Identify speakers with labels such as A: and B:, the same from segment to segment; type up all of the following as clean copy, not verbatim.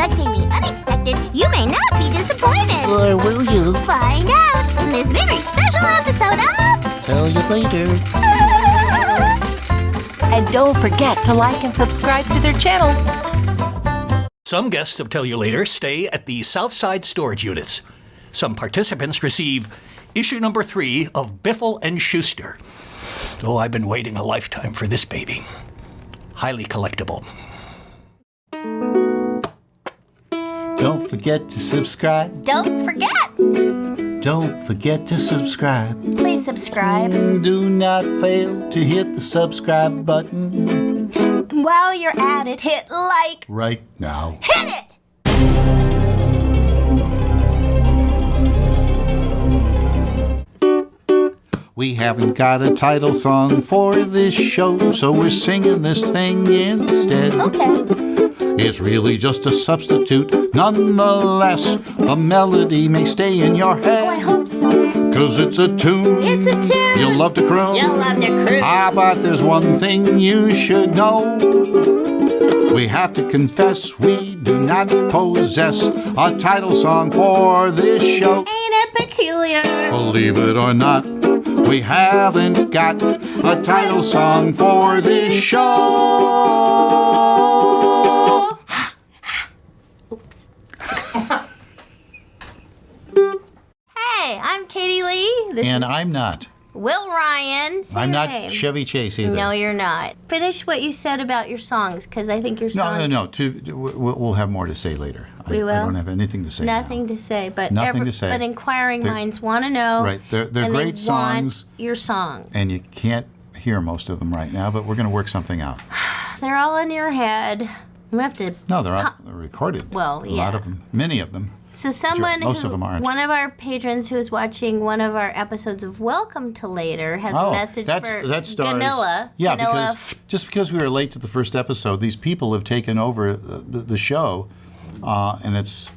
A: expecting the unexpected, you may not be disappointed.
B: Or will you?
A: Find out in this very special episode of...
B: Tell you later.
C: And don't forget to like and subscribe to their channel.
D: Some guests of Tell You Later stay at the Southside storage units. Some participants receive issue number 3 of Biffle and Schuster. Oh, I've been waiting a lifetime for this baby. Highly collectible.
B: Don't forget to subscribe.
A: Don't forget.
B: Don't forget to subscribe.
A: Please subscribe.
B: Do not fail to hit the subscribe button.
A: While you're at it, hit like.
B: Right now.
A: Hit it!
B: We haven't got a title song for this show, so we're singing this thing instead.
A: Okay.
B: It's really just a substitute. Nonetheless, the melody may stay in your head.
A: Oh, I hope so.
B: 'Cause it's a tune.
A: It's a tune.
B: You'll love to croon.
A: You'll love to cruise.
B: Ah, but there's one thing you should know. We have to confess we do not possess a title song for this show.
A: Ain't it peculiar?
B: Believe it or not, we haven't got a title song for this show.
A: Oops. Hey, I'm Katie Leigh. This
B: And
A: is
B: I'm not.
A: Will Ryan. Say
B: I'm
A: your
B: not
A: name.
B: Chevy Chase either.
A: No, you're not. Finish what you said about your songs, because I think your songs...
B: No. We'll have more to say later.
A: We will?
B: I don't have anything to say
A: Nothing
B: now.
A: to say, but
B: Nothing to say.
A: But inquiring
B: They're-
A: minds want to know.
B: Right. They're
A: and
B: great
A: they
B: songs.
A: Want your song.
B: And you can't hear most of them right now, but we're going to work something out.
A: They're all in your head. We have to...
B: No, they're recorded.
A: Well,
B: A
A: yeah.
B: lot of them. Many of them.
A: So someone
B: Most
A: who,
B: of them aren't.
A: one of our patrons who is watching one of our episodes of Welcome to Later has a message for
B: that stars,
A: Ganilla.
B: Yeah,
A: Ganilla.
B: because just because we were late to the first episode, these people have taken over the show, and it's.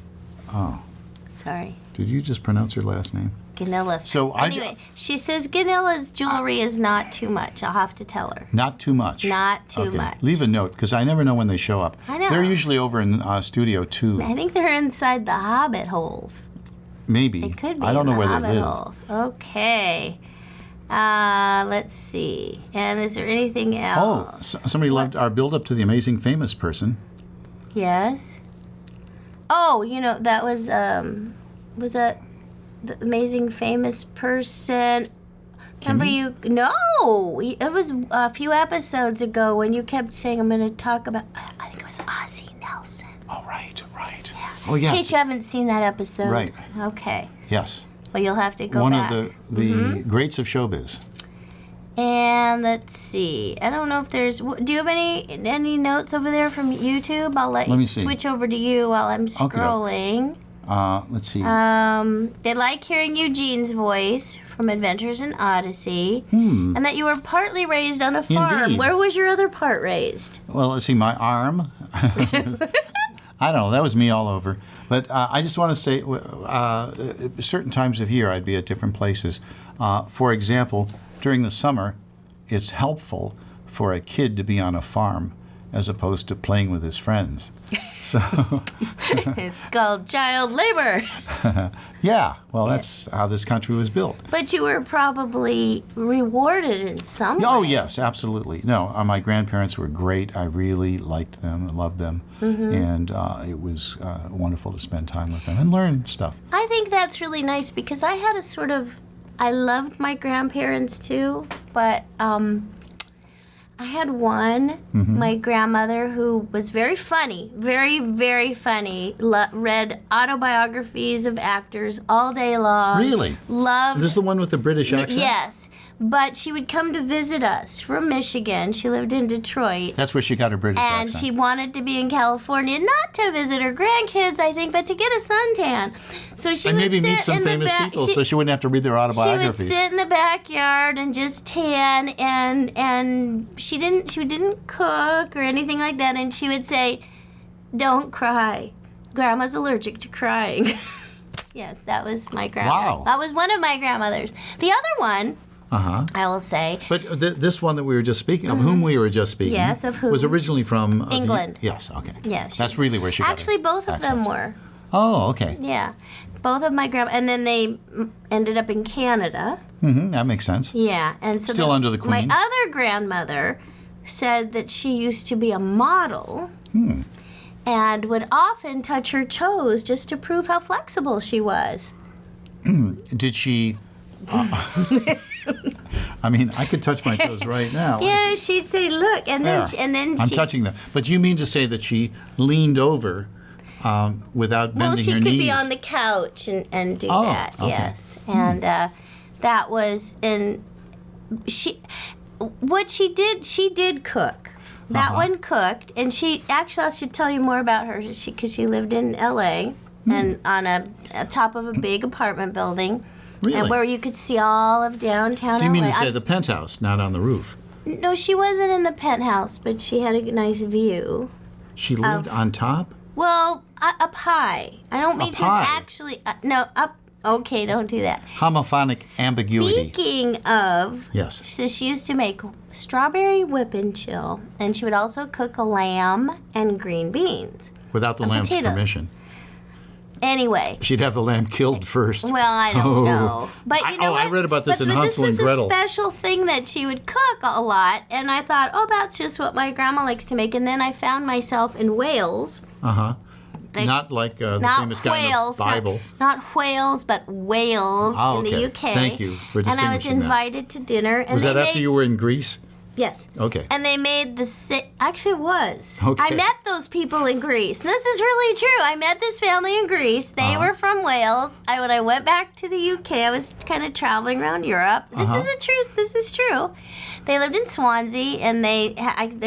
B: Oh,
A: Sorry,
B: did you just pronounce her last name?
A: Ganilla.
B: So
A: anyway, she says Ganilla's jewelry is not too much. I'll have to tell her.
B: Not too much.
A: Not too
B: Okay.
A: much.
B: Leave a note because I never know when they show up.
A: I know.
B: They're usually over in Studio 2.
A: I think they're inside the Hobbit holes.
B: Maybe.
A: They could be.
B: I don't
A: in
B: know where
A: the
B: they
A: Hobbit
B: live.
A: holes. Okay. Let's see. And is there anything else?
B: Oh, somebody loved our build-up to the Amazing Famous Person.
A: Yes. Oh, you know, that was that the Amazing Famous Person? Remember you? No, it was a few episodes ago when you kept saying, I'm going to talk about, I think it was Ozzie Nelson.
B: Oh, right. Oh, yeah.
A: In case you haven't seen that episode.
B: Right.
A: Okay.
B: Yes.
A: Well, you'll have to go
B: One
A: back.
B: of the greats of showbiz.
A: And let's see. I don't know if there's. Do you have any notes over there from YouTube? I'll let
B: me
A: you
B: see.
A: switch over to you while I'm scrolling.
B: Let's see.
A: They like hearing Eugene's voice from Adventures in Odyssey, and that you were partly raised on a farm.
B: Indeed.
A: Where was your other part raised?
B: Well, let's see. My arm. I don't know. That was me all over. But I just want to say, certain times of year, I'd be at different places. For example, during the summer, it's helpful for a kid to be on a farm as opposed to playing with his friends. So,
A: It's called child labor.
B: yeah, well, that's how this country was built.
A: But you were probably rewarded in some way.
B: Oh, yes, absolutely. No, my grandparents were great. I really liked them, loved them, and it was wonderful to spend time with them and learn stuff.
A: I think that's really nice because I had a sort of, I loved my grandparents too, but I had one, my grandmother, who was very funny, very, very funny, read autobiographies of actors all day long.
B: Really?
A: Loved.
B: Is this the one with the British accent?
A: Yes. But she would come to visit us from Michigan. She lived in Detroit.
B: That's where she got her British
A: And
B: accent.
A: she wanted to be in California, not to visit her grandkids, I think, but to get a suntan. So she
B: and
A: would
B: maybe
A: sit
B: meet some
A: in the
B: famous
A: back.
B: people so she wouldn't have to read their
A: She would
B: autobiographies.
A: sit in the backyard and just tan, and she didn't cook or anything like that. And she would say, "Don't cry. Grandma's allergic to crying." Yes, that was my grandma.
B: Wow.
A: That was one of my grandmothers. The other one I will say.
B: But this one that we were just speaking of, whom we were just speaking,
A: Yes, of whom?
B: was originally from
A: England.
B: Yes, okay.
A: Yes.
B: That's really where she got
A: Actually,
B: her
A: both of them
B: accent.
A: were.
B: Oh, okay.
A: Yeah. Both of my and then they ended up in Canada.
B: That makes sense.
A: Yeah. And so
B: Still under the Queen.
A: My other grandmother said that she used to be a model and would often touch her toes just to prove how flexible she was.
B: Did she... I mean, I could touch my toes right now.
A: Yeah, she'd say, "Look," and then
B: There. I'm touching them. But you mean to say that she leaned over without bending her knees?
A: Well, she could be on the couch and do that.
B: Okay.
A: Yes, and that was what she did. She did cook. That one cooked, and I should tell you more about her because she lived in L.A. and on a top of a big apartment building.
B: Really?
A: And where you could see all of downtown
B: Do you mean
A: LA.
B: to say the penthouse, not on the roof?
A: No, she wasn't in the penthouse, but she had a nice view.
B: She lived on top?
A: Well, up high. I don't mean
B: Up
A: she was
B: high?
A: actually... no, up... Okay, don't do that.
B: Homophonic ambiguity.
A: Speaking of...
B: Yes.
A: So she used to make strawberry whip and chill, and she would also cook a lamb and green beans.
B: Without the
A: and
B: lamb's
A: potatoes.
B: permission.
A: Anyway...
B: She'd have the lamb killed first.
A: Well, I don't know. But you know
B: I
A: what?
B: read about this in Hansel and
A: This
B: Gretel.
A: was a special thing that she would cook a lot, and I thought, oh, that's just what my grandma likes to make. And then I found myself in Wales.
B: Not like the
A: Not
B: famous guy in the
A: whales,
B: Bible.
A: not whales, but Wales
B: Oh,
A: in the
B: okay.
A: UK.
B: Thank you for
A: And I was
B: distinguishing that.
A: invited to dinner. And
B: Was
A: they
B: that after
A: made,
B: you were in Greece?
A: Yes.
B: Okay.
A: And they made actually it was.
B: Okay.
A: I met those people in Greece. And this is really true. I met this family in Greece. They were from Wales. When I went back to the UK, I was kind of traveling around Europe. This is true. They lived in Swansea, and they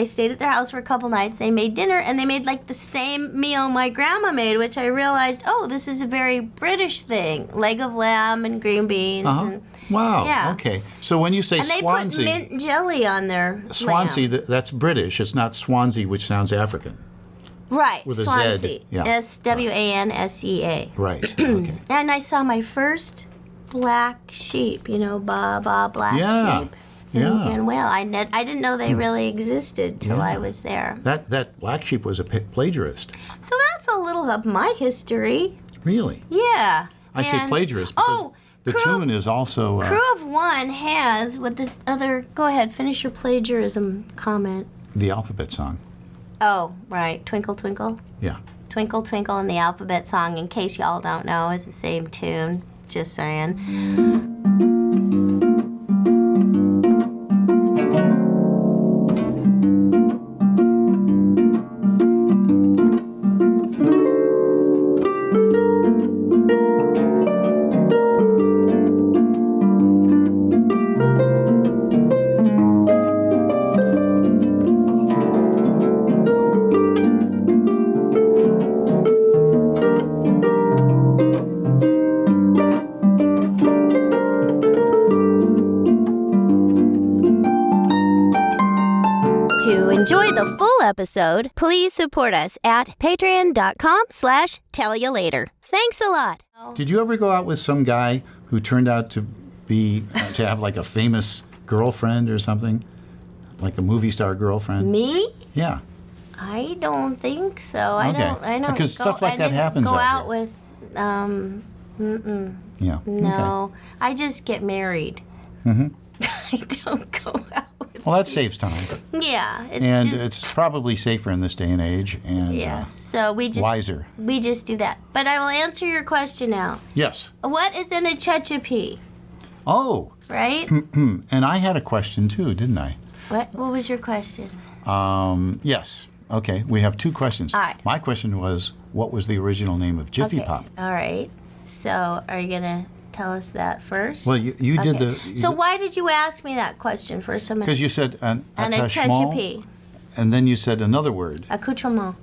A: stayed at their house for a couple nights. They made dinner, and they made like the same meal my grandma made, which I realized, oh, this is a very British thing. Leg of lamb and green beans. And,
B: Wow.
A: Yeah.
B: Okay. So when you say
A: and they
B: Swansea,
A: put mint jelly on their
B: Swansea,
A: lamb.
B: that's British. It's not Swansea, which sounds African.
A: Right,
B: with a Z,
A: Swansea.
B: yeah.
A: Swansea.
B: Right. Okay.
A: And I saw my first black sheep, black
B: Yeah.
A: sheep.
B: Yeah.
A: In Wales. I didn't know they really existed till I was there.
B: That black sheep was a plagiarist.
A: So that's a little of my history.
B: Really?
A: Yeah.
B: I say
A: And-
B: plagiarist because the tune is also...
A: Crew of One has what this other... Go ahead, finish your plagiarism comment.
B: the alphabet song.
A: Oh, right. Twinkle, Twinkle.
B: Yeah.
A: Twinkle, Twinkle and the Alphabet Song, in case y'all don't know, is the same tune. Just saying. To enjoy the full episode, please support us at patreon.com/tellyolater. Thanks a lot.
B: Did you ever go out with some guy who turned out to be to have like a famous girlfriend or something? Like a movie star girlfriend?
A: Me?
B: Yeah.
A: I don't think so.
B: Okay.
A: I don't
B: Because stuff like that happens
A: go
B: out
A: out
B: here.
A: with
B: Yeah.
A: no. I just get married. I don't go out with
B: Well, that saves time.
A: Yeah. It's
B: And
A: just,
B: it's probably safer in this day and age and
A: yeah. So we just
B: wiser.
A: We just do that. But I will answer your question now.
B: Yes.
A: What is in a chechapi?
B: Oh,
A: Right?
B: and I had a question too, didn't I?
A: What was your question?
B: Yes. Okay, we have two questions.
A: All right.
B: My question was, what was the original name of Jiffy
A: Okay.
B: Pop?
A: All right. So are you gonna tell us that first?
B: Well, you did
A: Okay.
B: the...
A: So why did you ask me that question first?
B: Because you said an
A: An
B: attachement,
A: chechapi.
B: and then you said another word.
A: Accoutrement.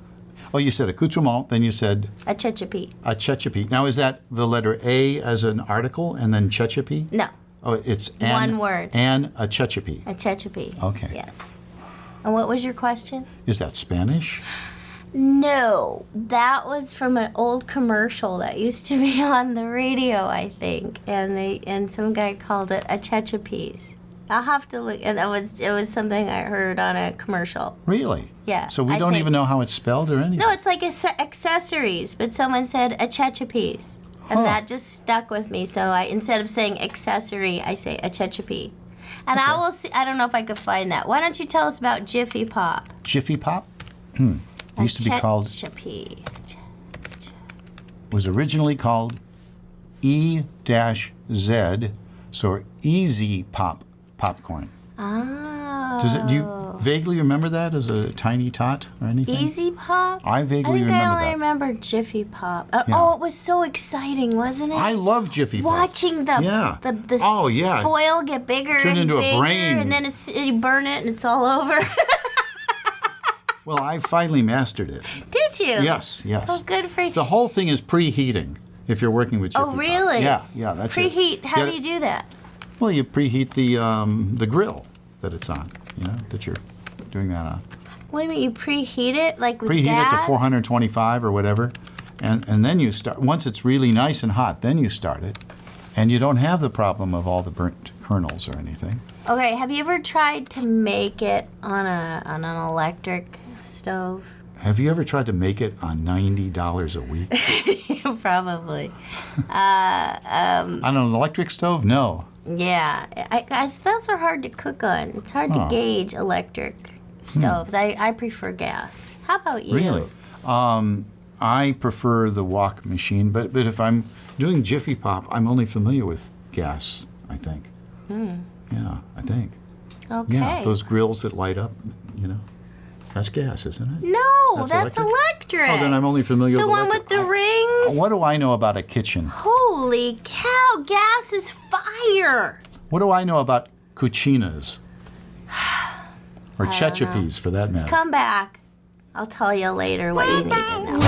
B: Oh, you said accoutrement, then you said
A: A chechapi.
B: a chechapi. Now, is that the letter A as an article and then chechapi?
A: No.
B: Oh, it's an...
A: One word.
B: And a chechapi.
A: A chechapi.
B: Okay.
A: Yes. And what was your question?
B: Is that Spanish?
A: No, that was from an old commercial that used to be on the radio, I think, and some guy called it a Chechapies. I'll have to look, and it was something I heard on a commercial.
B: Really?
A: Yeah.
B: So we don't even know how it's spelled or anything?
A: No, it's like accessories, but someone said a Chechapies, and that just stuck with me. So instead of saying accessory, I say a Chechapie. And I will see. I don't know if I could find that. Why don't you tell us about Jiffy Pop?
B: Jiffy Pop? It used to be called...
A: Chechapie.
B: Was originally called E-Z, so Easy Pop popcorn.
A: Oh.
B: Do you vaguely remember that as a tiny tot or anything?
A: Easy Pop?
B: I vaguely remember
A: I only
B: that.
A: remember Jiffy Pop.
B: Yeah.
A: Oh, it was so exciting, wasn't it?
B: I love Jiffy Pop.
A: Watching the spoil get bigger
B: Turn
A: and
B: into
A: bigger,
B: a brain.
A: and then you burn it and it's all over.
B: Well, I finally mastered it.
A: Did you?
B: Yes.
A: Oh, good for you.
B: The whole thing is preheating if you're working with Jiffy Pop.
A: Oh, really?
B: Yeah, that's it.
A: Preheat. How do you do that?
B: Well, you preheat the grill that it's on, that you're doing that on.
A: What do you mean? You preheat it like with
B: Preheat
A: gas?
B: it to 425 or whatever, and then you start. Once it's really nice and hot, then you start it, and you don't have the problem of all the burnt kernels or anything.
A: Okay, have you ever tried to make it on an electric stove?
B: Have you ever tried to make it on $90 a week?
A: Probably.
B: On an electric stove? No.
A: Yeah, guys, those are hard to cook on. It's hard to gauge electric stoves. I prefer gas. How about you?
B: Really? I prefer the wok machine, but if I'm doing Jiffy Pop, I'm only familiar with gas, I think. Yeah, I think.
A: Okay.
B: Yeah, those grills that light up, that's gas, isn't it?
A: No, that's electric.
B: Oh, then I'm only familiar with
A: the one
B: electric.
A: with the rings.
B: What do I know about a kitchen?
A: Holy cow, gas is fire.
B: What do I know about cucinas? Or Chechapies, for that matter.
A: Come back. I'll tell you later what you need to know.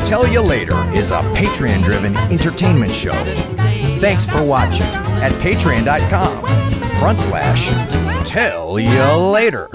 E: Tell You Later is a Patreon-driven entertainment show. Thanks for watching at patreon.com/Tell You Later.